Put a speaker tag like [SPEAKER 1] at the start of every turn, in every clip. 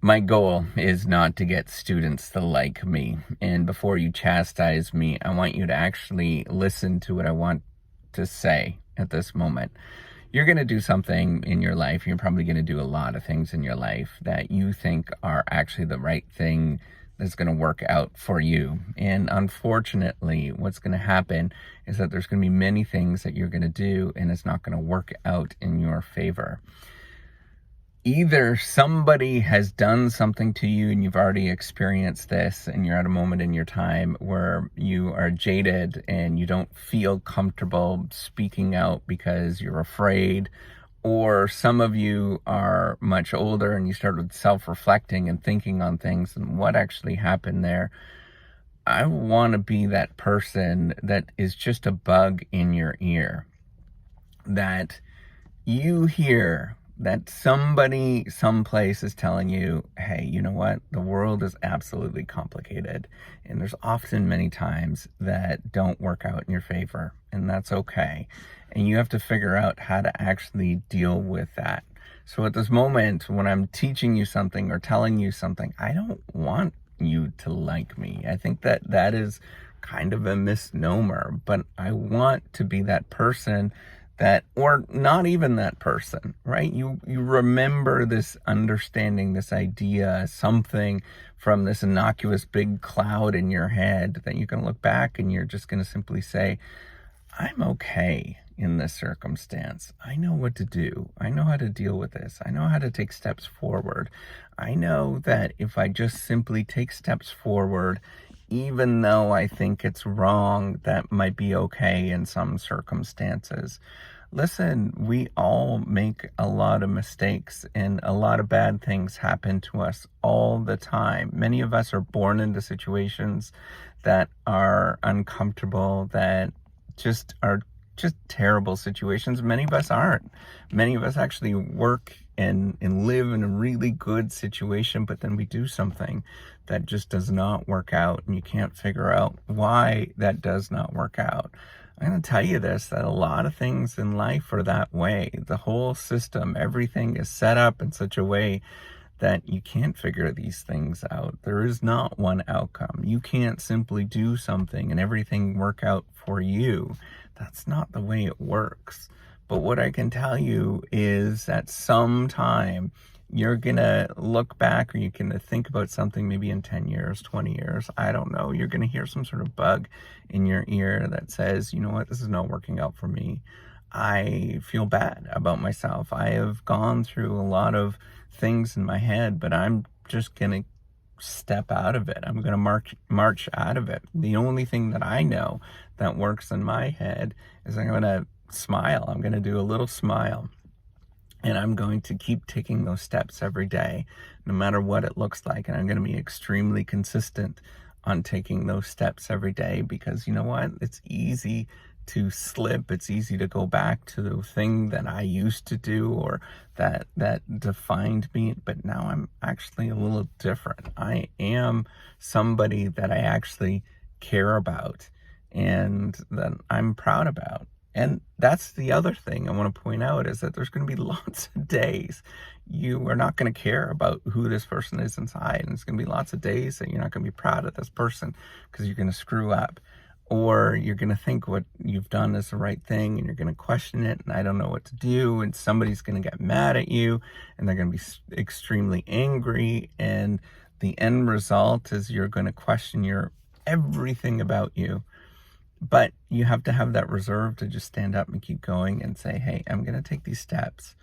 [SPEAKER 1] My goal is not to get students to like me. And before you chastise me, I want you to actually listen to what I want to say at this moment. You're going to do something in your life. You're probably going to do a lot of things in your life that you think are actually the right thing that's going to work out for you. And unfortunately, what's going to happen is that there's going to be many things that you're going to do and it's not going to work out in your favor. Either somebody has done something to you and you've already experienced this and you're at a moment in your time where you are jaded and you don't feel comfortable speaking out because you're afraid, or some of you are much older and you started self-reflecting and thinking on things and what actually happened there. I want to be that person that is just a bug in your ear, that you hear that somebody someplace is telling you, hey, you know what? The world is absolutely complicated. And there's often many times that don't work out in your favor. And that's okay. And you have to figure out how to actually deal with that. So at this moment, when I'm teaching you something or telling you something, I don't want you to like me. I think that that is kind of a misnomer, but I want to be that person that, or not even that person, right? You remember this understanding, this idea, something from this innocuous big cloud in your head that you can look back and you're just going to simply say, I'm okay in this circumstance. I know what to do. I know how to deal with this. I know how to take steps forward. I know that if I just simply take steps forward, even though I think it's wrong, that might be okay in some circumstances. Listen, we all make a lot of mistakes and a lot of bad things happen to us all the time. Many of us are born into situations that are uncomfortable, that are just terrible situations. Many of us aren't. Many of us actually work and live in a really good situation, but then we do something that just does not work out and you can't figure out why that does not work out. I'm going to tell you this, that a lot of things in life are that way. The whole system, everything is set up in such a way that you can't figure these things out. There is not one outcome. You can't simply do something and everything work out for you. That's not the way it works. But what I can tell you is that sometime you're going to look back, or you're going to think about something maybe in 10 years, 20 years, I don't know. You're going to hear some sort of bug in your ear that says, you know what, this is not working out for me. I feel bad about myself. I have gone through a lot of things in my head, but I'm just going to step out of it. I'm going to march out of it. The only thing that I know that works in my head is I'm going to smile. I'm going to do a little smile. And I'm going to keep taking those steps every day, no matter what it looks like. And I'm going to be extremely consistent on taking those steps every day, because you know what? It's easy to slip. It's easy to go back to the thing that I used to do, or that defined me. But now I'm actually a little different. I am somebody that I actually care about and that I'm proud about. And that's the other thing I want to point out, is that there's going to be lots of days you are not going to care about who this person is inside. And it's going to be lots of days that you're not going to be proud of this person because you're going to screw up, or you're going to think what you've done is the right thing and you're going to question it and I don't know what to do, and somebody's going to get mad at you and they're going to be extremely angry, and the end result is you're going to question everything about you. But you have to have that reserve to just stand up and keep going and say, hey, I'm going to take these steps.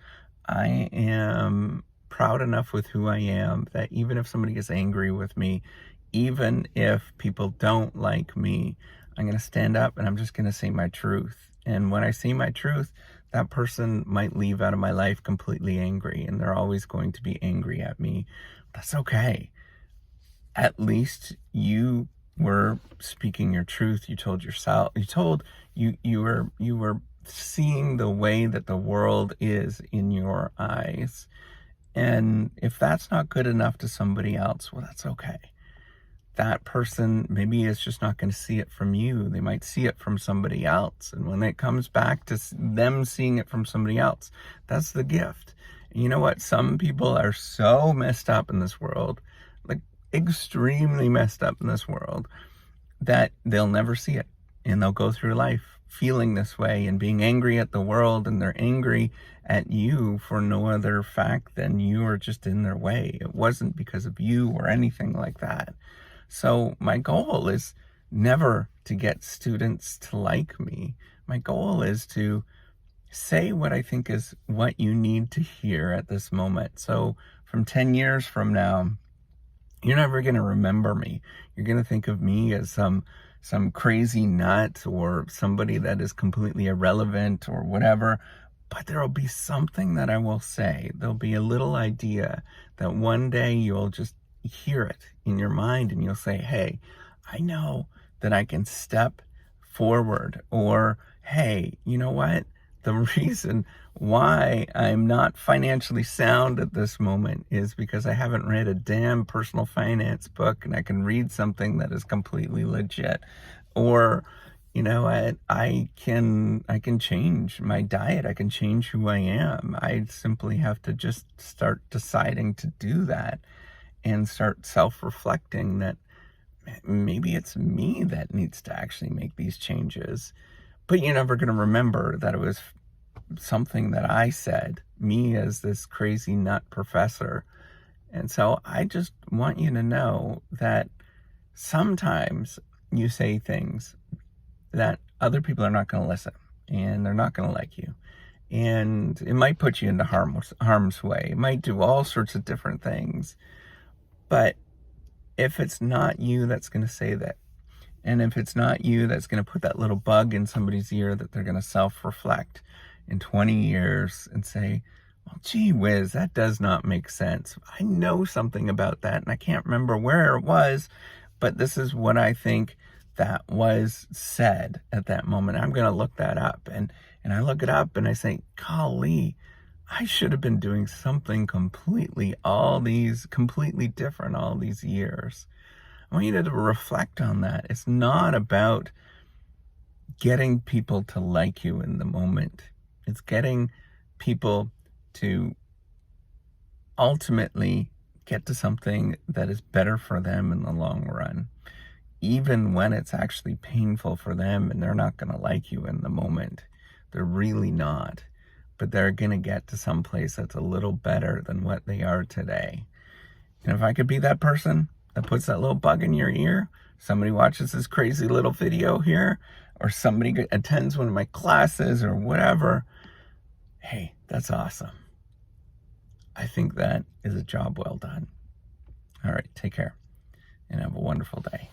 [SPEAKER 1] I am proud enough with who I am that even if somebody gets angry with me, even if people don't like me, I'm going to stand up and I'm just going to say my truth. And when I say my truth, that person might leave out of my life completely angry, and they're always going to be angry at me. That's okay. At least you were speaking your truth. You told yourself, you were seeing the way that the world is in your eyes. And if that's not good enough to somebody else, well, that's okay. That person maybe is just not going to see it from you. They might see it from somebody else. And when it comes back to them seeing it from somebody else, that's the gift. You know what? Some people are so messed up in this world, like extremely messed up in this world, that they'll never see it. And they'll go through life feeling this way and being angry at the world, and they're angry at you for no other fact than you are just in their way. It wasn't because of you or anything like that. So my goal is never to get students to like me. My goal is to say what I think is what you need to hear at this moment. So from 10 years from now, you're never going to remember me. You're going to think of me as some crazy nut or somebody that is completely irrelevant or whatever. But there'll be something that I will say. There'll be a little idea that one day you'll just hear it in your mind and you'll say, hey, I know that I can step forward. Or, hey, you know what? The reason why I'm not financially sound at this moment is because I haven't read a damn personal finance book, and I can read something that is completely legit. Or, you know, I can change my diet. I can change who I am. I simply have to just start deciding to do that and start self-reflecting that maybe it's me that needs to actually make these changes. But you're never going to remember that it was something that I said, me as this crazy nut professor. And so I just want you to know that sometimes you say things that other people are not going to listen, and they're not going to like you. And it might put you into harm's way. It might do all sorts of different things. But if it's not you that's going to say that, and if it's not you that's going to put that little bug in somebody's ear that they're going to self-reflect in 20 years and say, well, gee whiz, that does not make sense. I know something about that, and I can't remember where it was, but this is what I think that was said at that moment. I'm going to look that up. And I look it up and I say, golly, I should have been doing something completely different all these years. I want you to reflect on that. It's not about getting people to like you in the moment. It's getting people to ultimately get to something that is better for them in the long run, even when it's actually painful for them and they're not going to like you in the moment. They're really not. But they're going to get to some place that's a little better than what they are today. And if I could be that person that puts that little bug in your ear, somebody watches this crazy little video here, or somebody attends one of my classes or whatever, hey, that's awesome. I think that is a job well done. All right, take care and have a wonderful day.